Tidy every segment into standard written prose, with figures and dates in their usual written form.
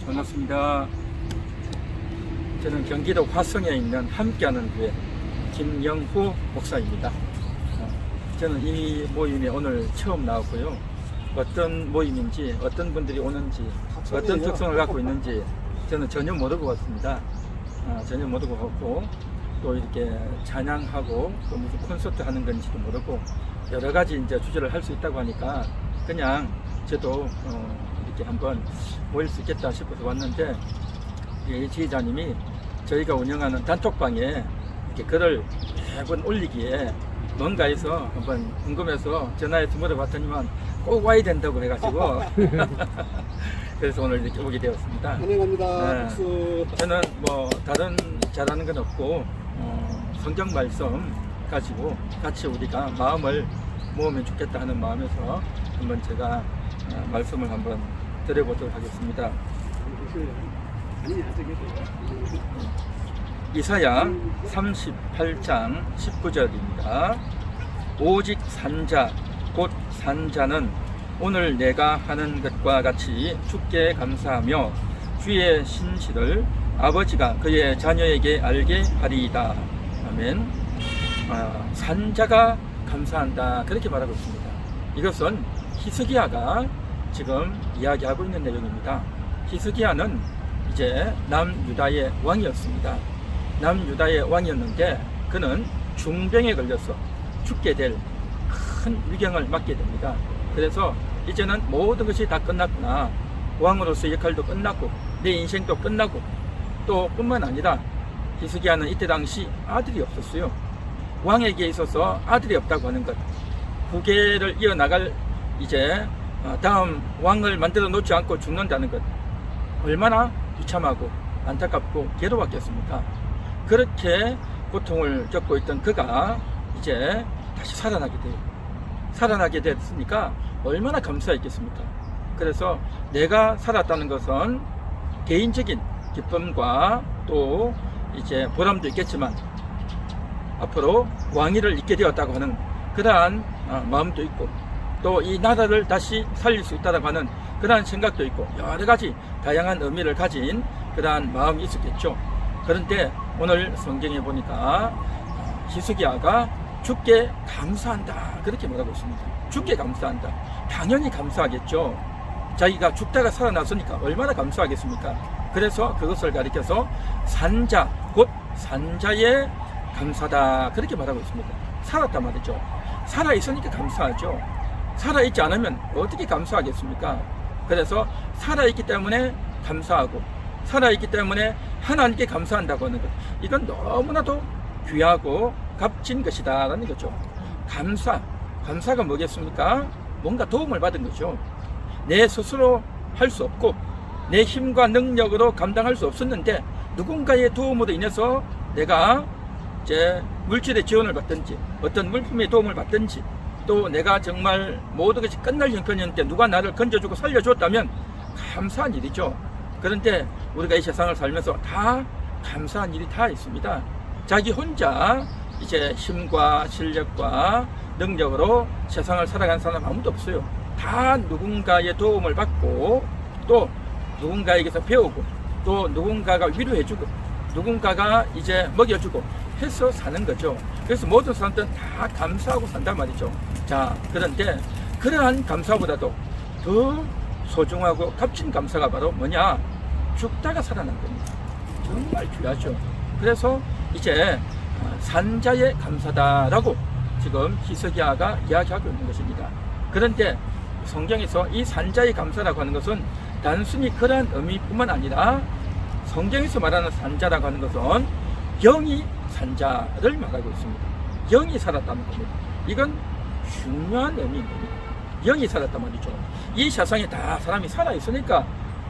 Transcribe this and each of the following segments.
반갑습니다. 저는 경기도 화성에 있는 함께하는 교회 김영후 목사입니다. 저는 이 모임에 오늘 처음 나왔고요. 어떤 모임인지, 어떤 분들이 오는지, 어떤 특성을 갖고 있는지 저는 전혀 모르고 왔습니다. 전혀 모르고 왔고, 또 이렇게 찬양하고 또 무슨 콘서트 하는 건지도 모르고 여러 가지 이제 주제를 할 수 있다고 하니까 그냥 저도 이렇게 한번 모일 수 있겠다 싶어서 왔는데, 이 지휘자님이 저희가 운영하는 단톡방에 이렇게 글을 매번 올리기에 뭔가 해서 한번 궁금해서 전화해서 물어봤더니만 꼭 와야 된다고 해가지고 그래서 오늘 이렇게 오게 되었습니다. 환영합니다. 박수. 저는 뭐 다른 잘하는 건 없고 성경 말씀 가지고 같이 우리가 마음을 모으면 좋겠다 하는 마음에서 한번 제가 말씀을 한번 드려보도록 하겠습니다. 이사야 38장 19절입니다. 오직 산자 곧 산자는 오늘 내가 하는 것과 같이 주께 감사하며 주의 신실을 아버지가 그의 자녀에게 알게 하리이다. 아멘. 산자가 감사한다, 그렇게 말하고 있습니다. 이것은 히스기야가 지금 이야기하고 있는 내용입니다. 히스기야는 이제 남유다의 왕이었습니다. 남유다의 왕이었는데 그는 중병에 걸려서 죽게 될 큰 위경을 맞게 됩니다. 그래서 이제는 모든 것이 다 끝났구나, 왕으로서의 역할도 끝났고 내 인생도 끝나고, 또 뿐만 아니라 히스기야는 이때 당시 아들이 없었어요. 왕에게 있어서 아들이 없다고 하는 것, 후계를 이어나갈 이제 다음 왕을 만들어 놓지 않고 죽는다는 것, 얼마나 비참하고 안타깝고 괴로웠겠습니까? 그렇게 고통을 겪고 있던 그가 이제 다시 살아나게 돼요. 살아나게 됐으니까 얼마나 감사했겠습니까? 그래서 내가 살았다는 것은 개인적인 기쁨과 또 이제 보람도 있겠지만 앞으로 왕위를 잇게 되었다고 하는 그러한 마음도 있고, 또 이 나라를 다시 살릴 수 있다고 하는 그러한 생각도 있고, 여러 가지 다양한 의미를 가진 그러한 마음이 있었겠죠. 그런데 오늘 성경에 보니까 히스기야가 주께 감사한다, 그렇게 말하고 있습니다. 주께 감사한다. 당연히 감사하겠죠. 자기가 죽다가 살아났으니까 얼마나 감사하겠습니까? 그래서 그것을 가리켜서 산자 곧 산자의 감사다, 그렇게 말하고 있습니다. 살았단 말이죠. 살아있으니까 감사하죠. 살아있지 않으면 어떻게 감사하겠습니까? 그래서 살아있기 때문에 감사하고, 살아있기 때문에 하나님께 감사한다고 하는 것, 이건 너무나도 귀하고 값진 것이다 라는 거죠. 감사가 뭐겠습니까? 뭔가 도움을 받은 거죠. 내 스스로 할 수 없고 내 힘과 능력으로 감당할 수 없었는데 누군가의 도움으로 인해서 내가 이제 물질의 지원을 받든지 어떤 물품의 도움을 받든지, 또 내가 정말 모든 것이 끝날 형편이었는데 누가 나를 건져주고 살려줬다면 감사한 일이죠. 그런데 우리가 이 세상을 살면서 다 감사한 일이 다 있습니다. 자기 혼자 이제 힘과 실력과 능력으로 세상을 살아가는 사람 아무도 없어요. 다 누군가의 도움을 받고, 또 누군가에게서 배우고, 또 누군가가 위로해주고, 누군가가 이제 먹여주고 해서 사는 거죠. 그래서 모든 사람들은 다 감사하고 산단 말이죠. 자, 그런데 그러한 감사보다도 더 소중하고 값진 감사가 바로 뭐냐? 죽다가 살아난 겁니다. 정말 귀하죠. 그래서 이제 산자의 감사다라고 지금 히스기야가 이야기하고 있는 것입니다. 그런데 성경에서 이 산자의 감사라고 하는 것은 단순히 그러한 의미뿐만 아니라 성경에서 말하는 산자라고 하는 것은 영이 산자를 말하고 있습니다. 영이 살았다는 겁니다. 이건 중요한 의미인 겁니다. 영이 살았단 말이죠. 이 세상에 다 사람이 살아있으니까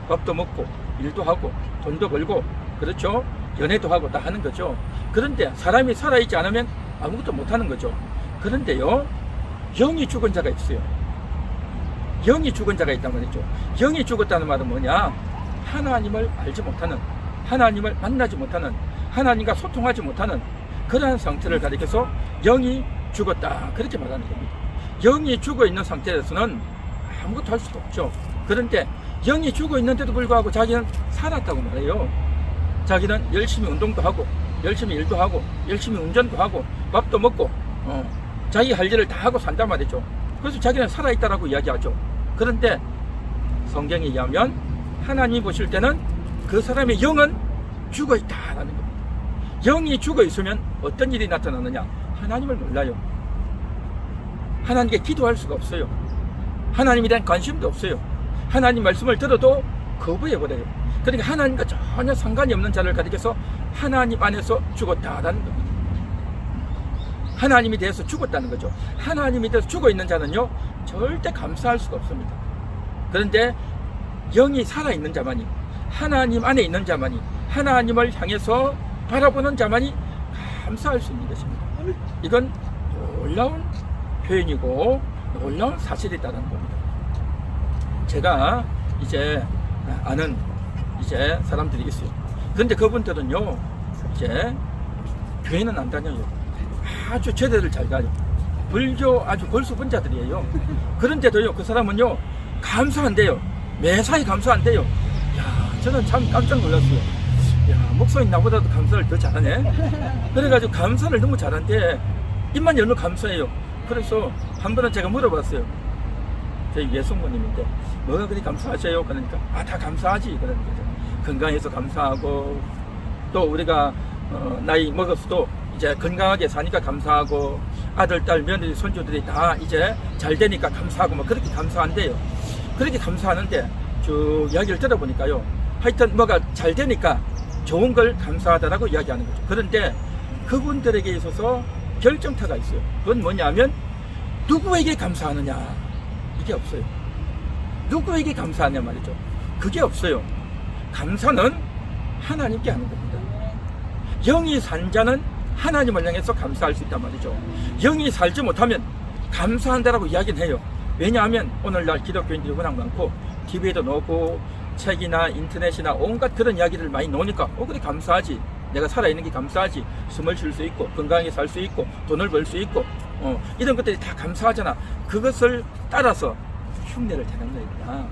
밥도 먹고 일도 하고 돈도 벌고, 그렇죠? 연애도 하고 다 하는 거죠. 그런데 사람이 살아있지 않으면 아무것도 못하는 거죠. 그런데요, 영이 죽은 자가 있어요. 영이 죽은 자가 있단 말이죠. 영이 죽었다는 말은 뭐냐? 하나님을 알지 못하는, 하나님을 만나지 못하는, 하나님과 소통하지 못하는 그러한 상태를 가리켜서 영이 죽었다, 그렇게 말하는 겁니다. 영이 죽어 있는 상태에서는 아무것도 할 수도 없죠. 그런데 영이 죽어 있는데도 불구하고 자기는 살았다고 말해요. 자기는 열심히 운동도 하고 열심히 일도 하고 열심히 운전도 하고 밥도 먹고 자기 할 일을 다 하고 산단 말이죠. 그래서 자기는 살아있다라고 이야기하죠. 그런데 성경에 의하면 하나님이 보실 때는 그 사람의 영은 죽어 있다라는 겁니다. 영이 죽어 있으면 어떤 일이 나타나느냐? 하나님을 몰라요. 하나님께 기도할 수가 없어요. 하나님에 대한 관심도 없어요. 하나님 말씀을 들어도 거부해버려요. 그러니까 하나님과 전혀 상관이 없는 자를 가리켜서 하나님 안에서 죽었다라는 겁니다. 하나님에 대해서 죽었다는 거죠. 하나님에 대해서 죽어 있는 자는요 절대 감사할 수가 없습니다. 그런데 영이 살아있는 자만이, 하나님 안에 있는 자만이, 하나님을 향해서 바라보는 자만이 감사할 수 있는 것입니다. 이건 놀라운 표현이고 놀라운 사실이다라는 겁니다. 제가 이제 아는 이제 사람들이 있어요. 그런데 그분들은요 이제 교회는 안 다녀요. 아주 제대를 잘 가요. 불교 아주 골수분자들이에요. 그런데도요 그 사람은요 감사한대요. 매사에 감사한대요. 야, 저는 참 깜짝 놀랐어요. 야, 목사님 나보다도 감사를 더 잘하네. 그래가지고 감사를 너무 잘하는데 입만 열면 감사해요. 그래서 한 번은 제가 물어봤어요. 저희 외숙모님인데 뭐가 그리 감사하세요? 그러니까 다 감사하지. 그러는 거죠. 건강해서 감사하고 또 우리가 나이 먹었어도 이제 건강하게 사니까 감사하고 아들, 딸, 며느리, 손주들이 다 이제 잘 되니까 감사하고 뭐 그렇게 감사한데요. 그렇게 감사하는데 쭉 이야기를 들어보니까요. 하여튼 뭐가 잘 되니까 좋은 걸 감사하다라고 이야기하는 거죠. 그런데 그분들에게 있어서 결정타가 있어요. 그건 뭐냐면 누구에게 감사하느냐 이게 없어요. 누구에게 감사하냐 말이죠. 그게 없어요. 감사는 하나님께 하는 겁니다. 영이 산 자는 하나님을 향해서 감사할 수 있단 말이죠. 영이 살지 못하면 감사한다라고 이야기는 해요. 왜냐하면 오늘날 기독교인들이 워낙 많고 TV에도 나오고 책이나 인터넷이나 온갖 그런 이야기를 많이 나오니까 그래 감사하지. 내가 살아있는 게 감사하지. 숨을 쉴 수 있고 건강하게 살 수 있고 돈을 벌 수 있고 이런 것들이 다 감사하잖아. 그것을 따라서 흉내를 내는 겁니다.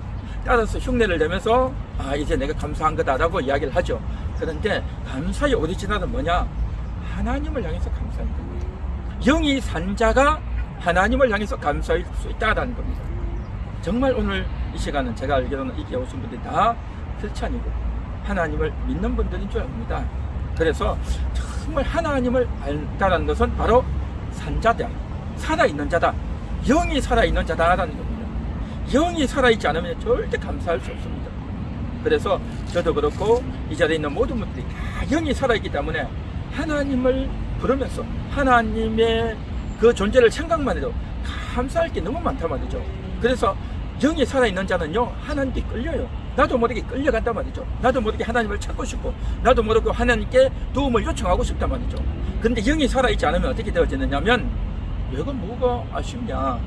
따라서 흉내를 내면서 이제 내가 감사한 거다라고 이야기를 하죠. 그런데 감사의 오리지널은 뭐냐? 하나님을 향해서 감사하는 겁니다. 영이 산 자가 하나님을 향해서 감사할 수 있다는 겁니다. 정말 오늘 이 시간은 제가 알기로는 이기에 오신 분들이 다 크리스찬이고 하나님을 믿는 분들인 줄 압니다. 그래서 정말 하나님을 안다는 것은 바로 산자다, 살아있는 자다, 영이 살아있는 자다라는 겁니다. 영이 살아있지 않으면 절대 감사할 수 없습니다. 그래서 저도 그렇고 이 자리에 있는 모든 분들이 다 영이 살아있기 때문에 하나님을 부르면서 하나님의 그 존재를 생각만 해도 감사할 게 너무 많단 말이죠. 그래서 영이 살아있는 자는요 하나님께 끌려요. 나도 모르게 끌려간단 말이죠. 나도 모르게 하나님을 찾고 싶고 나도 모르게 하나님께 도움을 요청하고 싶단 말이죠. 그런데 영이 살아있지 않으면 어떻게 되어지느냐면 내가 뭐가 아쉽냐,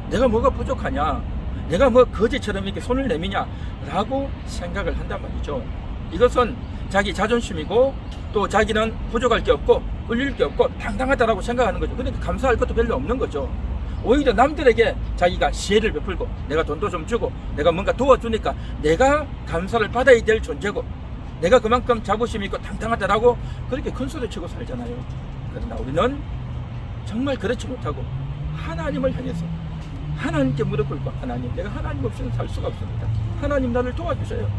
내가 뭐가 부족하냐, 내가 뭐 거지처럼 이렇게 손을 내미냐 라고 생각을 한단 말이죠. 이것은 자기 자존심이고 또 자기는 부족할 게 없고 끌릴 게 없고 당당하다라고 생각하는 거죠. 그러니까 감사할 것도 별로 없는 거죠. 오히려 남들에게 자기가 시혜를 베풀고 내가 돈도 좀 주고 내가 뭔가 도와주니까 내가 감사를 받아야 될 존재고 내가 그만큼 자부심이 있고 당당하다라고 그렇게 큰 소리 치고 살잖아요. 그러나 우리는 정말 그렇지 못하고 하나님을 향해서 하나님께 무릎 꿇고 하나님, 내가 하나님 없이는 살 수가 없습니다. 하나님 나를 도와주세요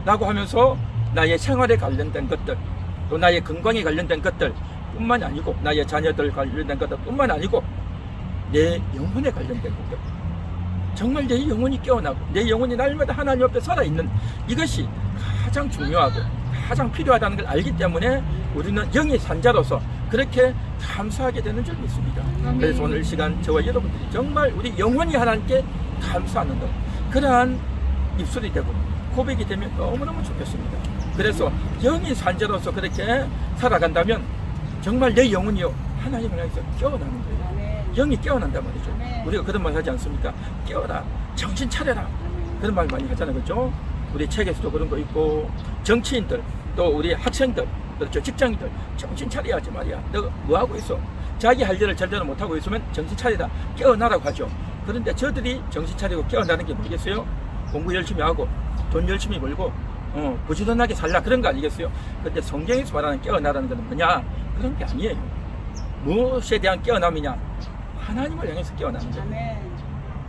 라고 하면서 나의 생활에 관련된 것들 또 나의 건강에 관련된 것들 뿐만 아니고 나의 자녀들 관련된 것들 뿐만 아니고 내 영혼에 관련된 것들, 정말 내 영혼이 깨어나고 내 영혼이 날마다 하나님 앞에 살아있는 이것이 가장 중요하고 가장 필요하다는 걸 알기 때문에 우리는 영의 산자로서 그렇게 감사하게 되는 줄 믿습니다. 그래서 오늘 이 시간 저와 여러분들이 정말 우리 영혼이 하나님께 감사하는 것, 그러한 입술이 되고 고백이 되면 너무너무 좋겠습니다. 그래서 영의 산자로서 그렇게 살아간다면 정말 내 영혼이요 하나님을 향해서 깨어나는 거예요. 영이 깨어난단 말이죠. 우리가 그런 말 하지 않습니까? 깨어라, 정신 차려라, 그런 말 많이 하잖아요. 그렇죠? 우리 책에서도 그런 거 있고 정치인들 또 우리 학생들 그렇죠, 직장인들 정신 차려야지 말이야. 너 뭐하고 있어? 자기 할 일을 제대로 못하고 있으면 정신 차리라, 깨어나라고 하죠. 그런데 저들이 정신 차리고 깨어나는 게 뭐겠어요? 하나님을 향해서 깨어나는 거예요. 영이 산자로서 그렇게 살아간다면 정말 내 영혼이 하나님께 감사하는 거예요. 공부 열심히 하고 돈 열심히 벌고 부지런하게 살라 그런 거 아니겠어요? 근데 성경에서 말하는 깨어나라는 것은 뭐냐? 그런 게 아니에요. 무엇에 대한 깨어남이냐? 하나님을 향해서 깨어나는 거예요. 아멘.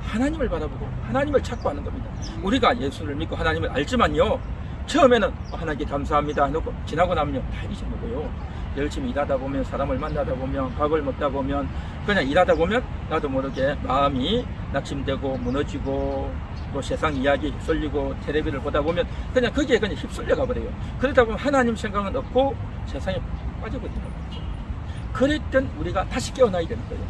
하나님을 바라보고 하나님을 찾고 하는 겁니다. 우리가 예수를 믿고 하나님을 알지만요, 처음에는 하나님께 감사합니다 해놓고 지나고 나면요 다 잊어먹어요. 열심히 일하다 보면, 사람을 만나다 보면, 밥을 먹다 보면, 그냥 일하다 보면 나도 모르게 마음이 낙심되고 무너지고 또 세상 이야기 휩쓸리고 텔레비를 보다 보면 그냥 거기에 그냥 휩쓸려 가버려요. 그러다 보면 하나님 생각은 없고 세상에 빠져버린단 말이죠. 그랬던 우리가 다시 깨어나야 되는 거예요.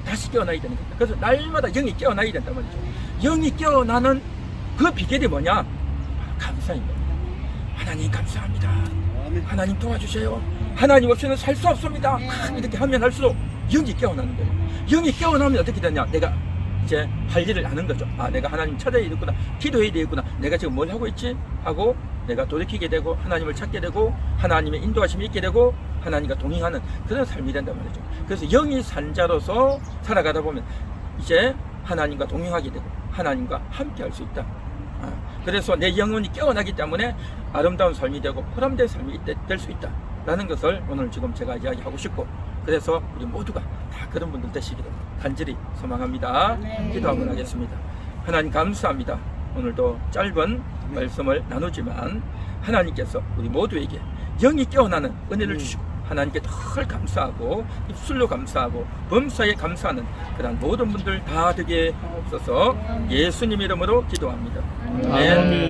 다시 깨어나야 되는 겁니다. 그래서 날마다 영이 깨어나야 된단 말이죠. 영이 깨어나는 그 비결이 뭐냐? 감사인 겁니다. 하나님 감사합니다. 아멘. 하나님 도와주세요. 하나님 없이는 살 수 없습니다. 이렇게 하면 할수록 영이 깨어나는 거예요. 영이 깨어나면 어떻게 되냐? 내가 이제 할 일을 아는 거죠. 아, 내가 하나님 찾아야 되겠구나. 기도해야 되겠구나. 내가 지금 뭘 하고 있지? 하고 내가 돌이키게 되고 하나님을 찾게 되고 하나님의 인도하심이 있게 되고 하나님과 동행하는 그런 삶이 된단 말이죠. 그래서 영이 산 자로서 살아가다 보면 이제 하나님과 동행하게 되고 하나님과 함께 할 수 있다. 그래서 내 영혼이 깨어나기 때문에 아름다운 삶이 되고 보람된 삶이 될 수 있다 라는 것을 오늘 지금 제가 이야기하고 싶고, 그래서 우리 모두가 다 그런 분들 되시기를 간절히 소망합니다. 아멘. 기도 한번 하겠습니다. 하나님 감사합니다. 오늘도 짧은 말씀을 나누지만 하나님께서 우리 모두에게 영이 깨어나는 은혜를 주시고 하나님께 덜 감사하고 입술로 감사하고 범사에 감사하는 그런 모든 분들 다 되게 하옵소서. 예수님 이름으로 기도합니다. 아멘.